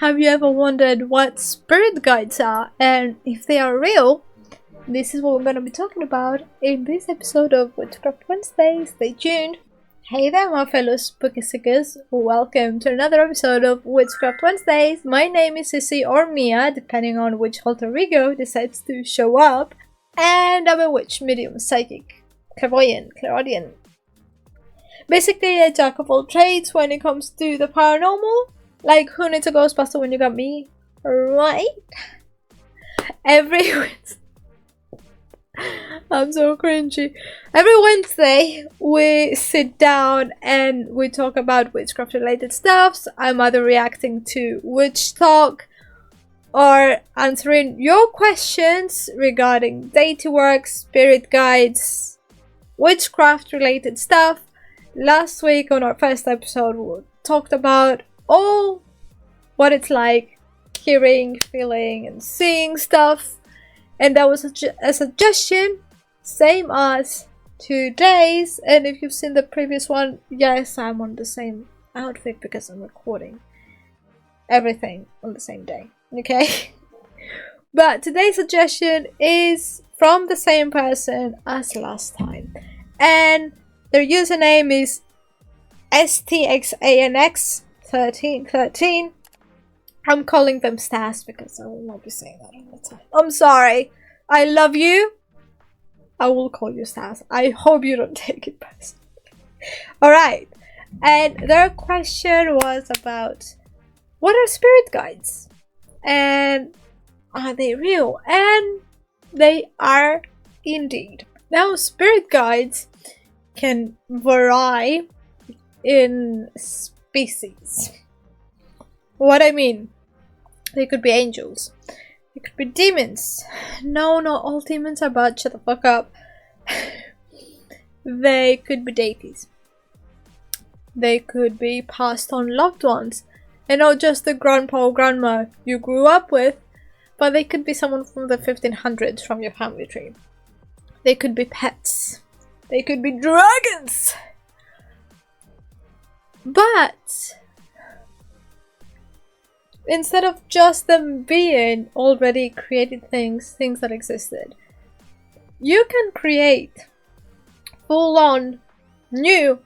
Have you ever wondered what spirit guides are and if they are real? This is what we're going to be talking about in this episode of Witchcraft Wednesdays. Stay tuned. Hey there, my fellow spooky seekers. Welcome to another episode of Witchcraft Wednesdays. My name is Sissy or Mia, depending on which alter ego decides to show up. And I'm a witch, medium, psychic, clairvoyant, clairaudient. Basically a jack of all trades when it comes to the paranormal. Like, who needs a Ghostbuster when you got me? Right? I'm so cringy. Every Wednesday, we sit down and we talk about witchcraft related stuffs. I'm either reacting to witch talk or answering your questions regarding deity work, spirit guides, witchcraft related stuff. Last week on our first episode, we talked about all what it's like hearing, feeling, and seeing stuff. And that was a suggestion, same as today's. And if you've seen the previous one, yes, I'm on the same outfit because I'm recording everything on the same day, okay? But today's suggestion is from the same person as last time. And their username is STXANX1313. I'm calling them Stas because I will not be saying that all the time. I'm sorry. I love you. I will call you Stas. I hope you don't take it personally. Alright. And their question was about what are spirit guides? And are they real? And they are indeed. Now, spirit guides can vary in species. What I mean, they could be angels, they could be demons. No, not all demons are bad, shut the fuck up. They could be deities. They could be passed on loved ones, and not just the grandpa or grandma you grew up with, but they could be someone from the 1500s from your family tree. They could be pets. They could be dragons. But instead of just them being already created things that existed, you can create full-on new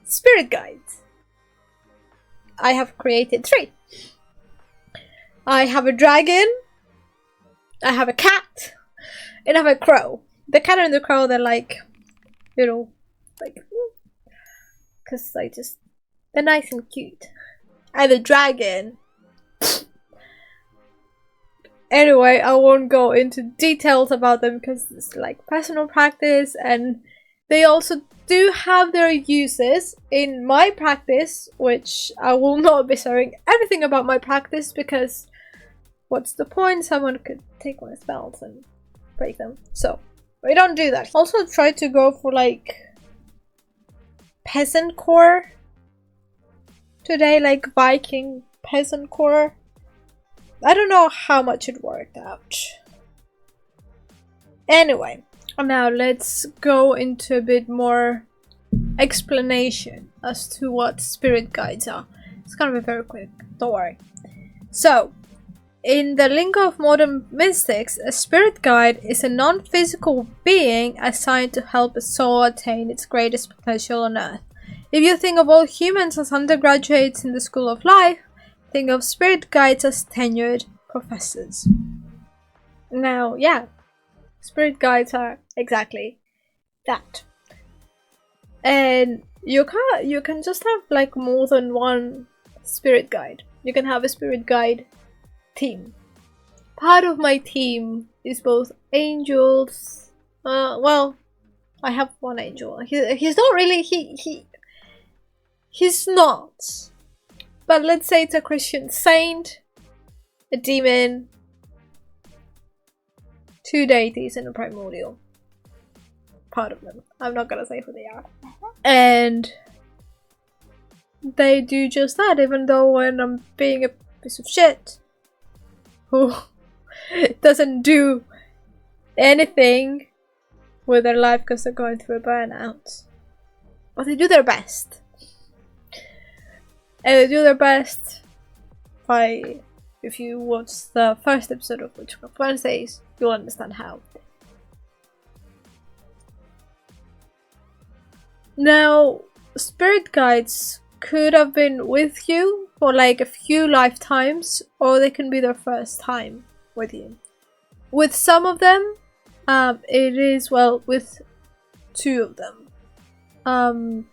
spirit guides. I have created 3. I have a dragon, I have a cat, and I have a crow. The cat and the crow, they're like, you know, like, because they're nice and cute. And the dragon, anyway, I won't go into details about them because it's like personal practice, and they also do have their uses in my practice, which I will not be sharing everything about my practice because what's the point? Someone could take my spells and break them. So we don't do that. Also try to go for like peasant core today, like Viking peasant core. I don't know how much it worked out. Anyway, now let's go into a bit more explanation as to what spirit guides are. It's gonna be very quick, don't worry. So, in the lingo of modern mystics, a spirit guide is a non-physical being assigned to help a soul attain its greatest potential on earth. If you think of all humans as undergraduates in the school of life, think of spirit guides as tenured professors. Now, yeah, spirit guides are exactly that. And you can just have like more than one spirit guide. You can have a spirit guide team. Part of my team is both angels. Well, I have one angel. He's not really he's not. But let's say it's a Christian saint, a demon, 2 deities, and a primordial. Part of them. I'm not gonna say who they are. And they do just that, even though when I'm being a piece of shit who doesn't do anything with their life because they're going through a burnout. But they do their best. And they do their best if you watch the first episode of Witchcraft Wednesdays, you'll understand how. Now, spirit guides could have been with you for like a few lifetimes, or they can be their first time with you. With some of them, it is, well, with 2 of them,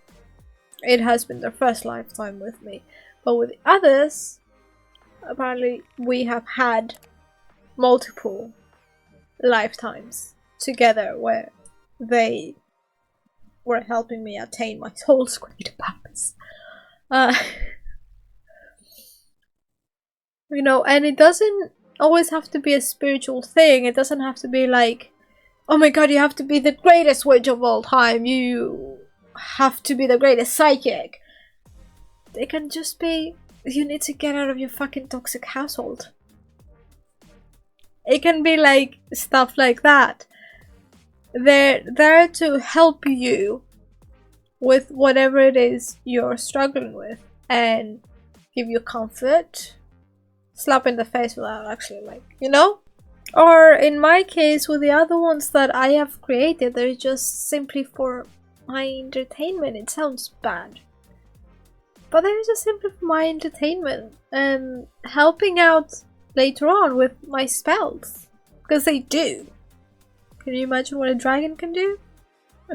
it has been their first lifetime with me. But with the others, apparently we have had multiple lifetimes together where they were helping me attain my soul's greater purpose. You know, and it doesn't always have to be a spiritual thing. It doesn't have to be like, oh my god, you have to be the greatest witch of all time. You have to be the greatest psychic. They can just be, you need to get out of your fucking toxic household. It can be like stuff like that. They're there to help you with whatever it is you're struggling with and give you comfort. Slap in the face without actually, like, you know? Or in my case, with the other ones that I have created, they're just simply for my entertainment. It sounds bad, but they're just simply for my entertainment and helping out later on with my spells, because they do. Can you imagine what a dragon can do?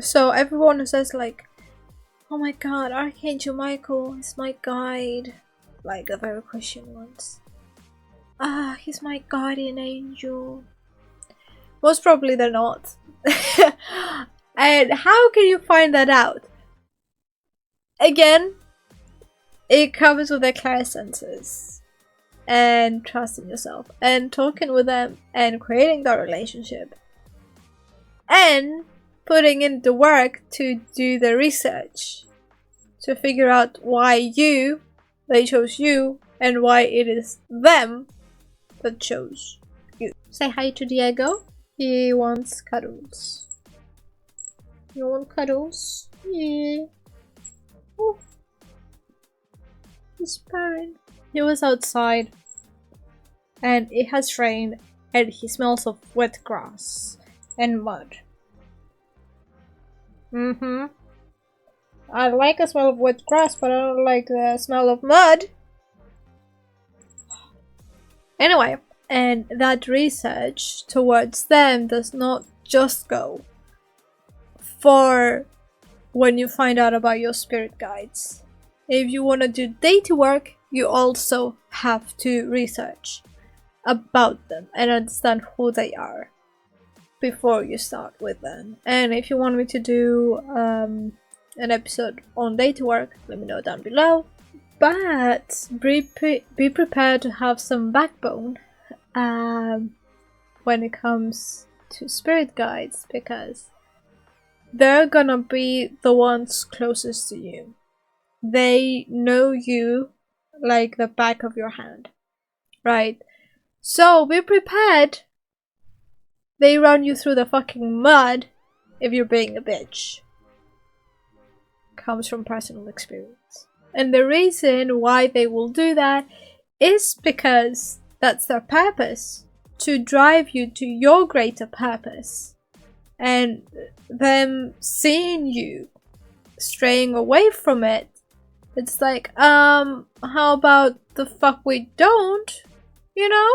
So everyone who says like, oh my god, Archangel Michael is my guide, like the very Christian ones. Ah, he's my guardian angel. Most probably they're not. And how can you find that out? Again, it comes with the clairsenses and trusting yourself and talking with them and creating that relationship and putting in the work to do the research to figure out why they chose you and why it is them that chose you. Say hi to Diego. He wants cuddles. You want cuddles? Yeah. Oh. He's purring. He was outside and it has rained and he smells of wet grass and mud. I like the smell of wet grass, but I don't like the smell of mud. Anyway, and that research towards them does not just go for when you find out about your spirit guides. If you want to do deity work, you also have to research about them and understand who they are before you start with them. And if you want me to do an episode on deity work, let me know down below. But be prepared to have some backbone when it comes to spirit guides, because they're gonna be the ones closest to you. They know you like the back of your hand, right? So be prepared. They run you through the fucking mud if you're being a bitch. Comes from personal experience. And the reason why they will do that is because that's their purpose, to drive you to your greater purpose. And them seeing you straying away from it, it's like, how about the fuck we don't, you know?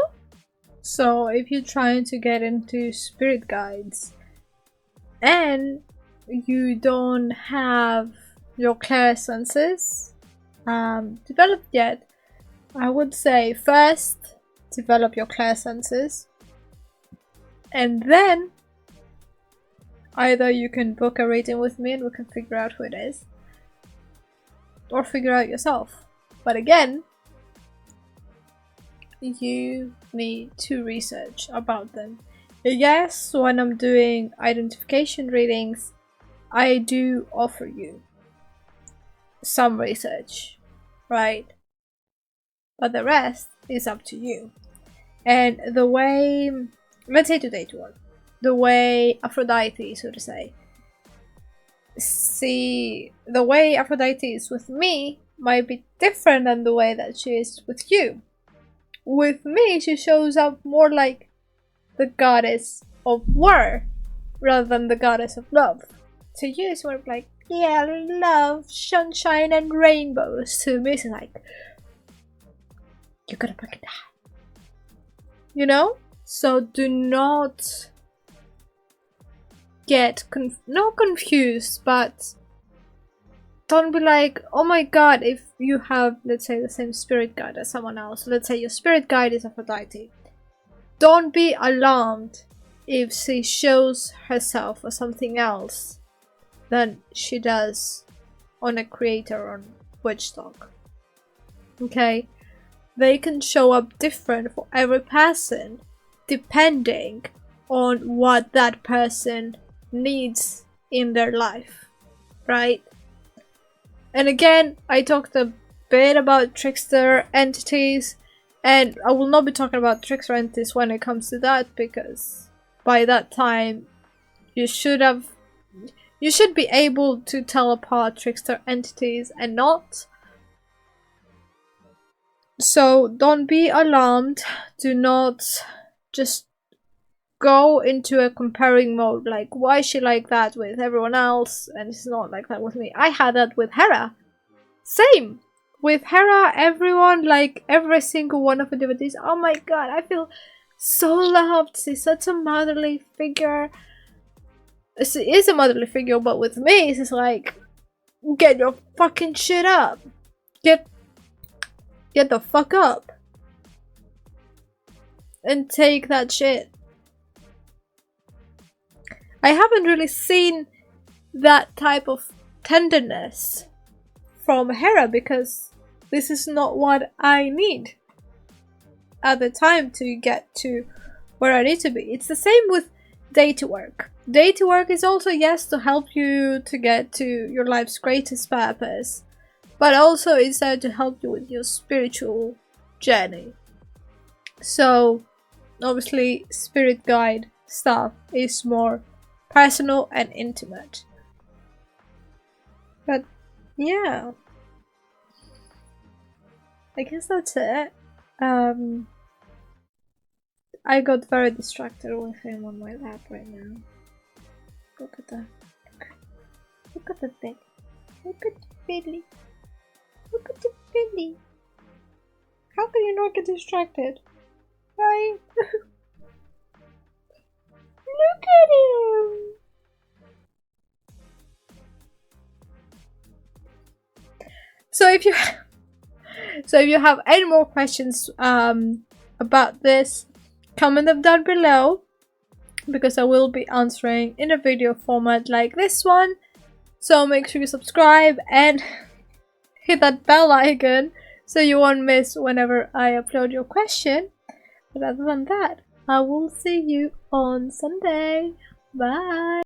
So if you're trying to get into spirit guides and you don't have your clairsenses developed yet, I would say first develop your clairsenses, and then either you can book a reading with me and we can figure out who it is, or figure out yourself. But again, you need to research about them. Yes, when I'm doing identification readings, I do offer you some research, right? But the rest is up to you. And the way, let's say today to work, the way Aphrodite, so to say, see, the way Aphrodite is with me might be different than the way that she is with you. with me, she shows up more like the goddess of war rather than the goddess of love. To you, it's more of like, yeah, love, sunshine, and rainbows. To me, it's like, you're gonna fucking die. You know? So do not get not confused, but don't be like, oh my god, if you have, let's say, the same spirit guide as someone else. Let's say your spirit guide is Aphrodite. Don't be alarmed if she shows herself as something else than she does on a creator on Witchtalk. Okay? They can show up different for every person depending on what that person needs in their life, right? And again, I talked a bit about trickster entities, and I will not be talking about trickster entities when it comes to that, because by that time you should be able to tell apart trickster entities and not. So don't be alarmed. Do not just go into a comparing mode, like, why is she like that with everyone else and it's not like that with me. I had that with Hera. Same with Hera. Everyone, like every single one of the devotees, oh my god, I feel so loved. She's such a motherly figure. She is a motherly figure, but with me it's like, get your fucking shit up. Get the fuck up and take that shit. I haven't really seen that type of tenderness from Hera, because this is not what I need at the time to get to where I need to be. It's the same with deity work. Deity work is also, yes, to help you to get to your life's greatest purpose, but also it's there to help you with your spiritual journey. So obviously spirit guide stuff is more personal and intimate. But yeah, I guess that's it. I got very distracted with him on my lap right now. Look at that. Look at the thing. Look at the Billy. Look at the Billy. How can you not get distracted? Right? Look at him! So if you have any more questions about this, comment them down below, because I will be answering in a video format like this one. So make sure you subscribe and hit that bell icon so you won't miss whenever I upload your question. But other than that, I will see you on Sunday. Bye!